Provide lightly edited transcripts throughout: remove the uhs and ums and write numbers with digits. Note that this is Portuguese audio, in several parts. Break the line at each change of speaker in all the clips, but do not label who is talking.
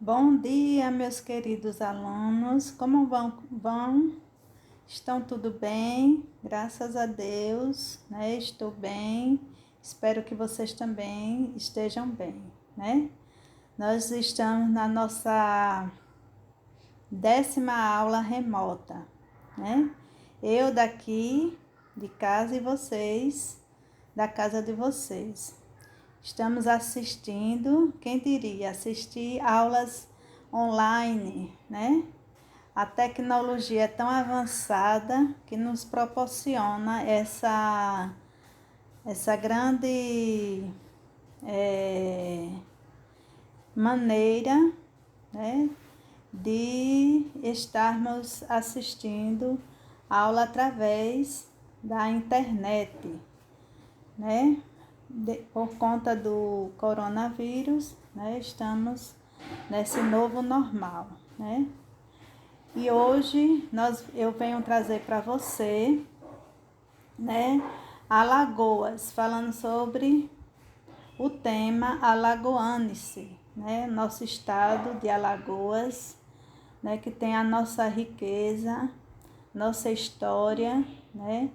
Bom dia, meus queridos alunos. Como vão? Estão tudo bem? Graças a Deus, né? Estou bem. Espero que vocês também estejam bem, né? Nós estamos na nossa 10ª aula remota, né? Eu daqui de casa e vocês da casa de vocês. Estamos assistindo, quem diria, assistir aulas online, né? A tecnologia é tão avançada que nos proporciona essa grande maneira, né, de estarmos assistindo aula através da internet, né? Por conta do coronavírus, né, estamos nesse novo normal, né? E hoje eu venho trazer para você, né, Alagoas, falando sobre o tema Alagoanice, né, nosso estado de Alagoas, né, que tem a nossa riqueza, nossa história, né,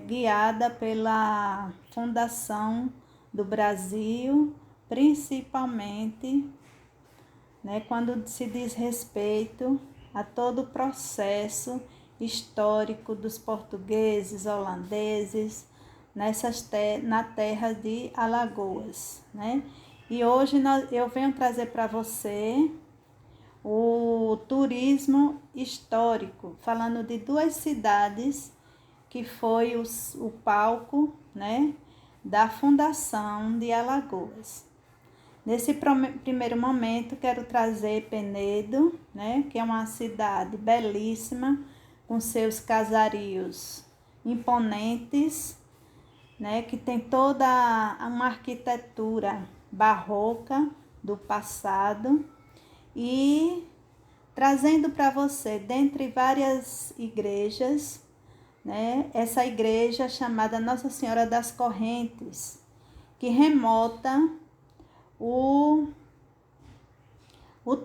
guiada pela fundação do Brasil, principalmente, né, quando se diz respeito a todo o processo histórico dos portugueses, holandeses, na terra de Alagoas, né? E hoje eu venho trazer para você o turismo histórico, falando de duas cidades que foi o palco, né, da fundação de Alagoas. Nesse primeiro momento, quero trazer Penedo, né, que é uma cidade belíssima, com seus casarios imponentes, né, que tem toda uma arquitetura barroca do passado, e trazendo para você, dentre várias igrejas, né, essa igreja chamada Nossa Senhora das Correntes, que remota o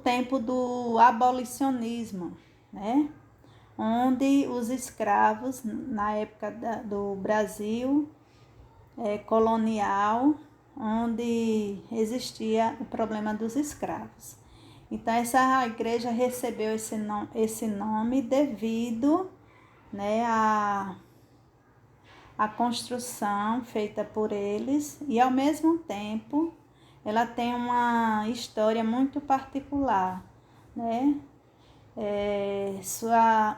tempo do abolicionismo, né, onde os escravos, na época do Brasil colonial, onde existia o problema dos escravos. Então, essa igreja recebeu esse nome devido, né, a construção feita por eles, e ao mesmo tempo ela tem uma história muito particular, né?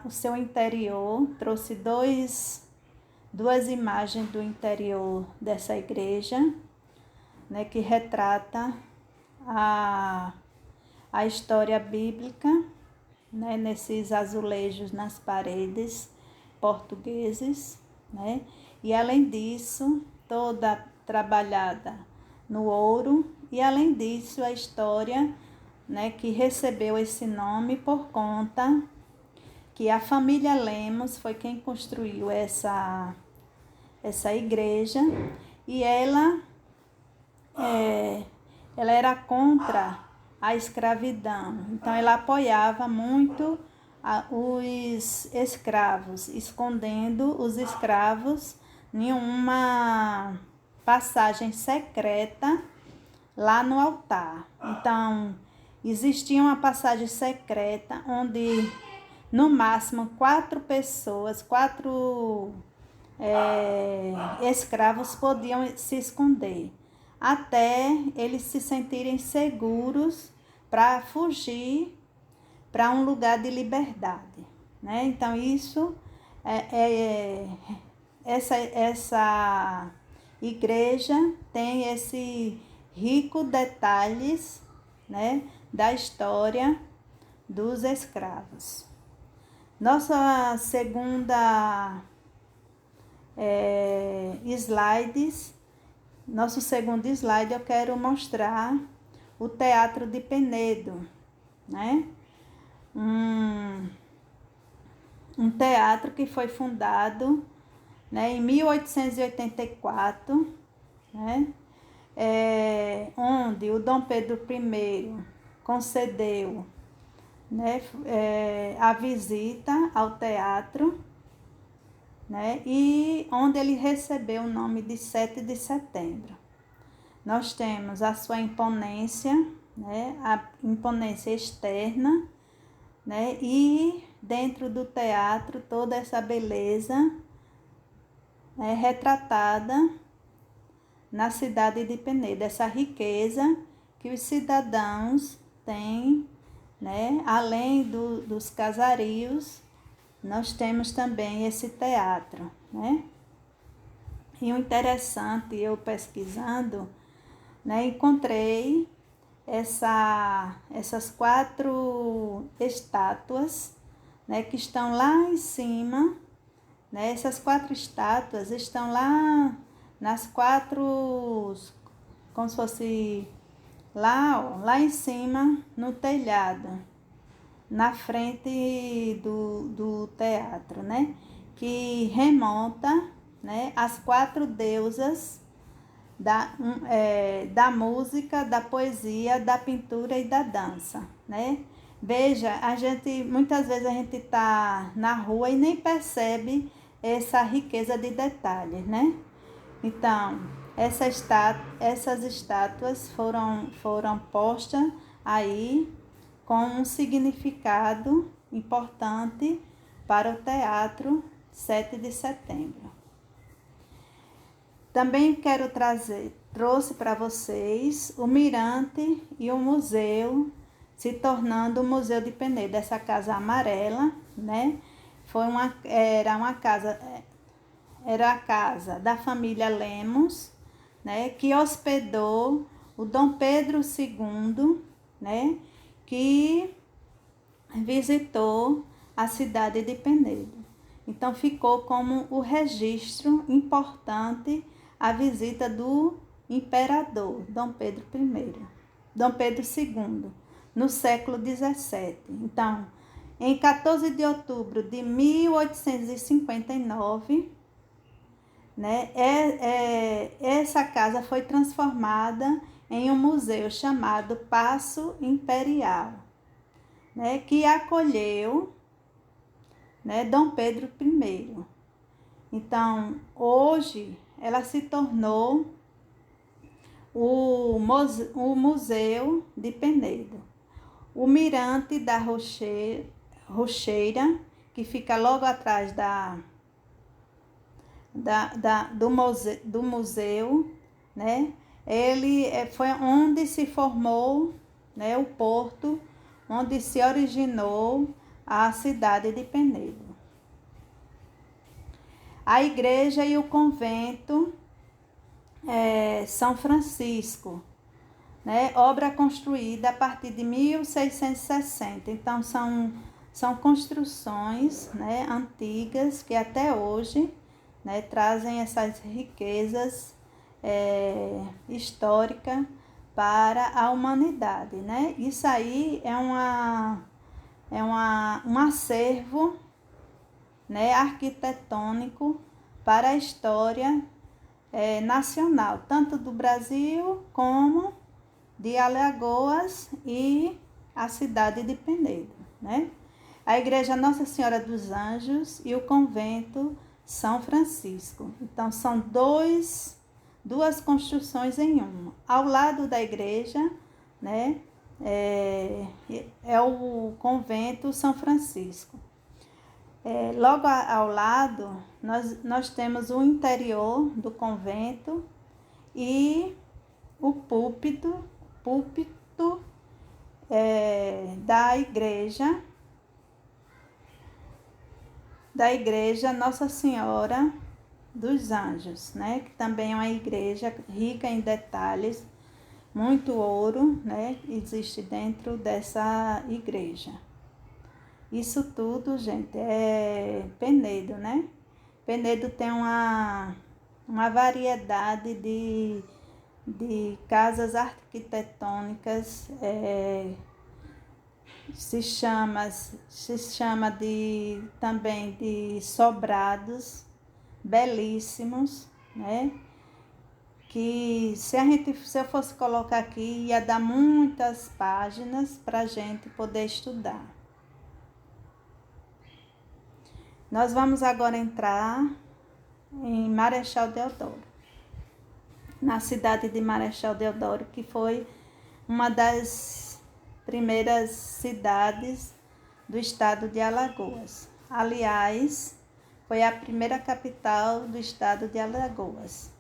O seu interior trouxe duas imagens do interior dessa igreja, né, que retrata a história bíblica, né, nesses azulejos nas paredes portugueses, né? E além disso, toda trabalhada no ouro, e além disso a história, né, que recebeu esse nome por conta que a família Lemos foi quem construiu essa igreja, e ela era contra a escravidão, então ela apoiava muito os escravos, escondendo os escravos em uma passagem secreta lá no altar. Então, existia uma passagem secreta onde no máximo 4 escravos podiam se esconder, até eles se sentirem seguros para fugir para um lugar de liberdade, né? Então, isso essa igreja tem esse rico detalhes, né, da história dos escravos. Nossa segunda nosso segundo slide, eu quero mostrar o Teatro de Penedo, né? Um teatro que foi fundado, né, em 1884, né? Onde o Dom Pedro I concedeu, né, a visita ao teatro, né, e onde ele recebeu o nome de 7 de setembro. Nós temos a sua imponência, né, a imponência externa, né, e dentro do teatro toda essa beleza, né, retratada na cidade de Penedo, essa riqueza que os cidadãos têm, né, além dos casarios, nós temos também esse teatro, né? E o interessante, eu pesquisando, né, encontrei essas 4 estátuas, né, que estão lá em cima, né? Essas 4 estátuas estão lá nas 4, como se fosse lá, ó, lá em cima no telhado, na frente do teatro, né? Que remonta, né, às 4 deusas da música, da poesia, da pintura e da dança, né? Veja, muitas vezes a gente está na rua e nem percebe essa riqueza de detalhes, né? Então, essas estátuas foram postas aí com um significado importante para o teatro 7 de setembro. Também trouxe para vocês o Mirante e o museu, se tornando o Museu de Penedo, essa casa amarela, né? Era a casa da família Lemos, né? Que hospedou o Dom Pedro II, né? Que visitou a cidade de Penedo. Então ficou como o registro importante a visita do imperador Dom Pedro II, no século XVII. Então, em 14 de outubro de 1859, né, essa casa foi transformada em um museu chamado Paço Imperial, né, que acolheu, né, Dom Pedro I. Então, hoje, ela se tornou o Museu de Penedo. O Mirante da Rocheira, que fica logo atrás do museu, né? Ele foi onde se formou, né, o porto, onde se originou a cidade de Penedo. A igreja e o convento São Francisco, né, obra construída a partir de 1660. Então, são construções, né, antigas que até hoje, né, trazem essas riquezas históricas para a humanidade, né? Isso aí é um acervo, né, arquitetônico para a história nacional, tanto do Brasil como de Alagoas e a cidade de Penedo, né? A igreja Nossa Senhora dos Anjos e o convento São Francisco. Então, são duas construções em uma. Ao lado da igreja, né, é o convento São Francisco. Logo ao lado, nós temos o interior do convento e o púlpito da igreja Nossa Senhora dos Anjos, né? Que também é uma igreja rica em detalhes, muito ouro, né? Existe dentro dessa igreja. Isso tudo, gente, é Penedo, né? Penedo tem uma variedade de casas arquitetônicas, se chama também de sobrados belíssimos, né? que se eu fosse colocar aqui, ia dar muitas páginas para a gente poder estudar. Nós vamos agora entrar em Marechal Deodoro, na cidade de Marechal Deodoro, que foi uma das primeiras cidades do estado de Alagoas. Aliás, foi a primeira capital do estado de Alagoas.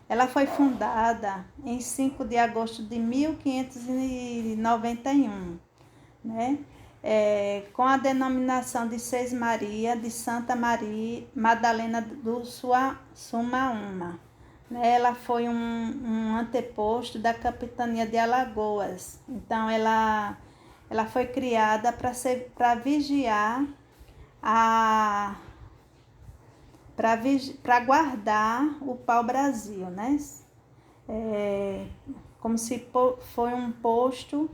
Ela foi fundada em 5 de agosto de 1591, né? Com a denominação de Seis Maria de Santa Maria Madalena do Sumaúma. Ela foi um anteposto da capitania de Alagoas. Então, ela foi criada para vigiar para guardar o pau-brasil, né? Como se foi um posto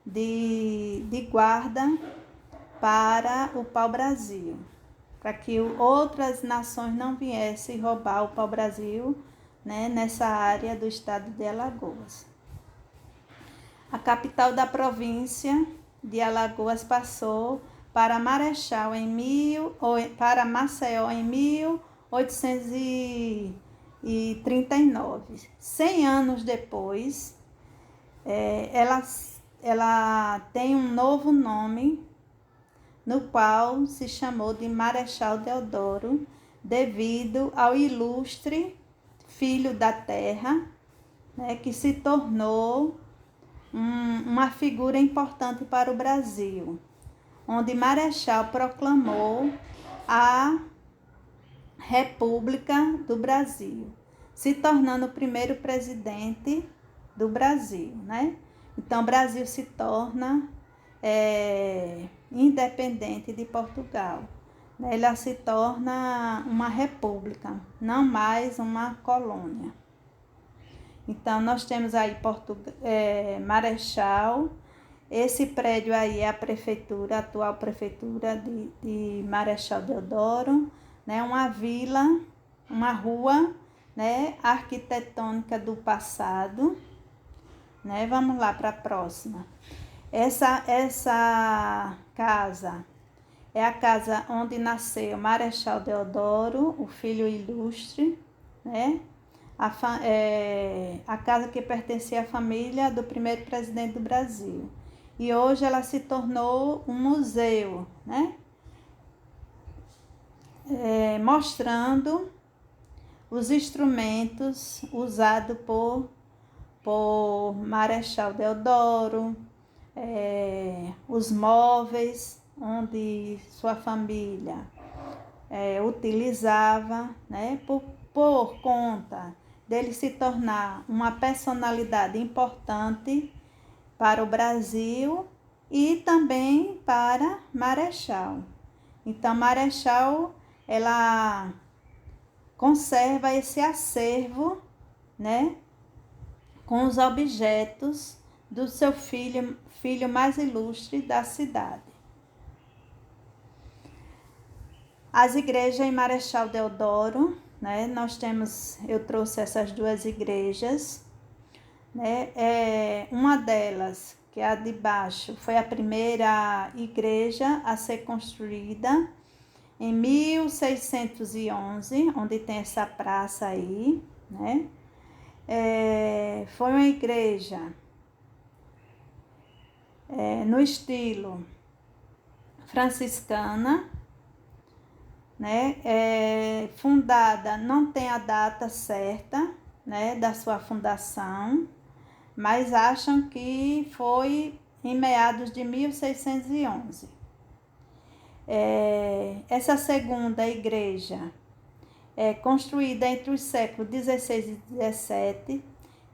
de guarda para o pau-brasil, para que outras nações não viessem roubar o pau-brasil, né, nessa área do estado de Alagoas. A capital da província de Alagoas passou para Marechal para Maceió em 1839. 100 anos depois, ela tem um novo nome, no qual se chamou de Marechal Deodoro, devido ao ilustre filho da terra, né, que se tornou uma figura importante para o Brasil, onde Marechal proclamou a República do Brasil, se tornando o primeiro presidente do Brasil, né? Então, o Brasil se torna independente de Portugal. Ela se torna uma república, não mais uma colônia. Então, nós temos aí Marechal. Esse prédio aí é a prefeitura, a atual prefeitura de Marechal Deodoro, né? Uma vila, uma rua, né, arquitetônica do passado, né? Vamos lá para a próxima. Essa casa é a casa onde nasceu Marechal Deodoro, o filho ilustre, né? A casa que pertencia à família do primeiro presidente do Brasil. E hoje ela se tornou um museu, né? Mostrando os instrumentos usados por Marechal Deodoro, os móveis onde sua família utilizava, né? Por conta dele se tornar uma personalidade importante para o Brasil e também para Marechal. Então, Marechal, ela conserva esse acervo, né, com os objetos do seu filho mais ilustre da cidade. As igrejas em Marechal Deodoro, né, eu trouxe essas duas igrejas, né, uma delas, que é a de baixo, foi a primeira igreja a ser construída em 1611, onde tem essa praça aí, né? Foi uma igreja no estilo franciscana, né? Fundada, não tem a data certa, né, da sua fundação, mas acham que foi em meados de 1611. Essa segunda igreja construída entre os séculos 16 e 17,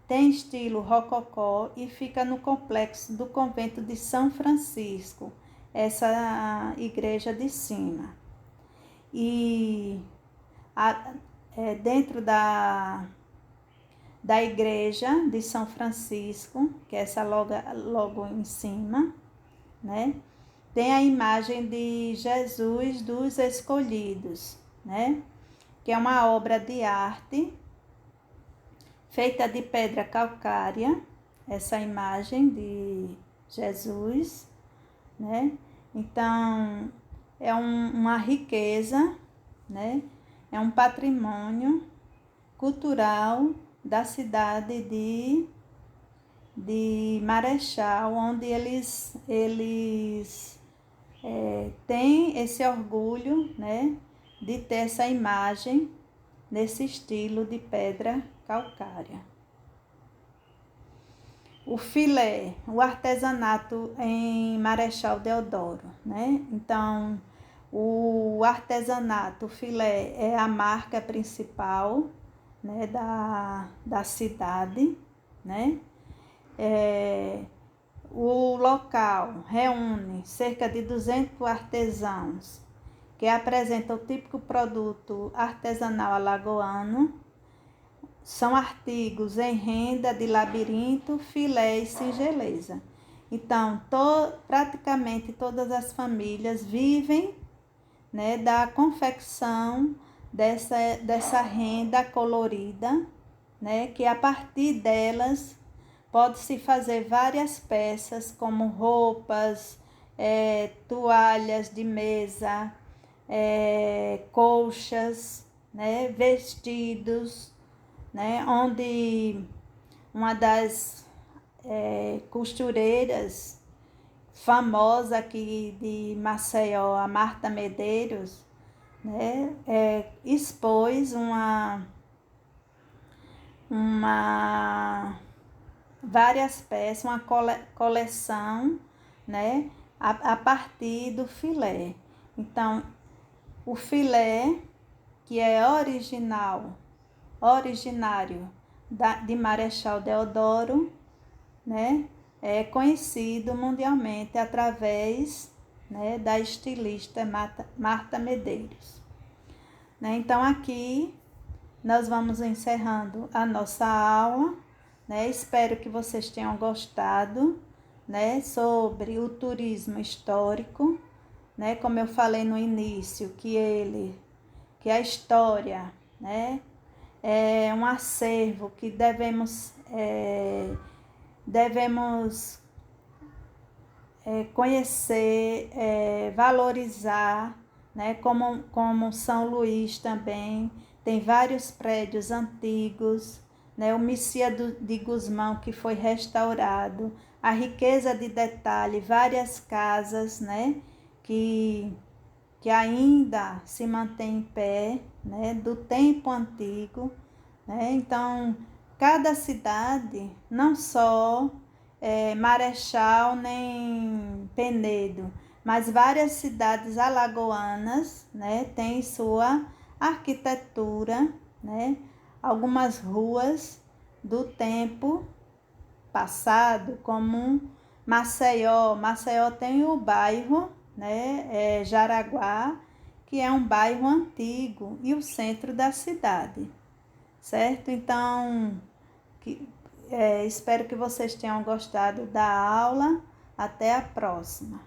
tem estilo rococó e fica no complexo do convento de São Francisco, essa igreja de cima. E dentro da igreja de São Francisco, que é essa logo em cima, né, tem a imagem de Jesus dos Escolhidos, né, que é uma obra de arte feita de pedra calcária, essa imagem de Jesus, né? Então, é uma riqueza, né? É um patrimônio cultural da cidade de Marechal, onde eles têm esse orgulho, né, de ter essa imagem nesse estilo de pedra calcária. O filé, o artesanato em Marechal Deodoro, né? Então, o artesanato, o filé é a marca principal, né, da cidade, né? O local reúne cerca de 200 artesãos que apresentam o típico produto artesanal alagoano. São artigos em renda de labirinto, filé e singeleza. Então, praticamente todas as famílias vivem, né, da confecção dessa renda colorida, né, que a partir delas pode-se fazer várias peças, como roupas, toalhas de mesa, colchas, né, vestidos, né, onde uma das costureiras famosa aqui de Maceió, a Marta Medeiros, né, expôs várias peças, uma coleção, né, a partir do filé. Então, o filé, que é originário de Marechal Deodoro, né, é conhecido mundialmente através, né, da estilista Marta Medeiros. Né? Então, aqui nós vamos encerrando a nossa aula, né? Espero que vocês tenham gostado, né, sobre o turismo histórico, né? Como eu falei no início, que a história, né, é um acervo que devemos conhecer, valorizar, né? Como São Luís também tem vários prédios antigos, né? O Misia de Gusmão, que foi restaurado, a riqueza de detalhe, várias casas, né, que ainda se mantém em pé, né, do tempo antigo, né? Então, cada cidade, não só Marechal nem Penedo, mas várias cidades alagoanas, né, têm sua arquitetura, né? Algumas ruas do tempo passado, como Maceió. Maceió tem o bairro, né, Jaraguá, que é um bairro antigo e o centro da cidade, certo? Então, espero que vocês tenham gostado da aula. Até a próxima.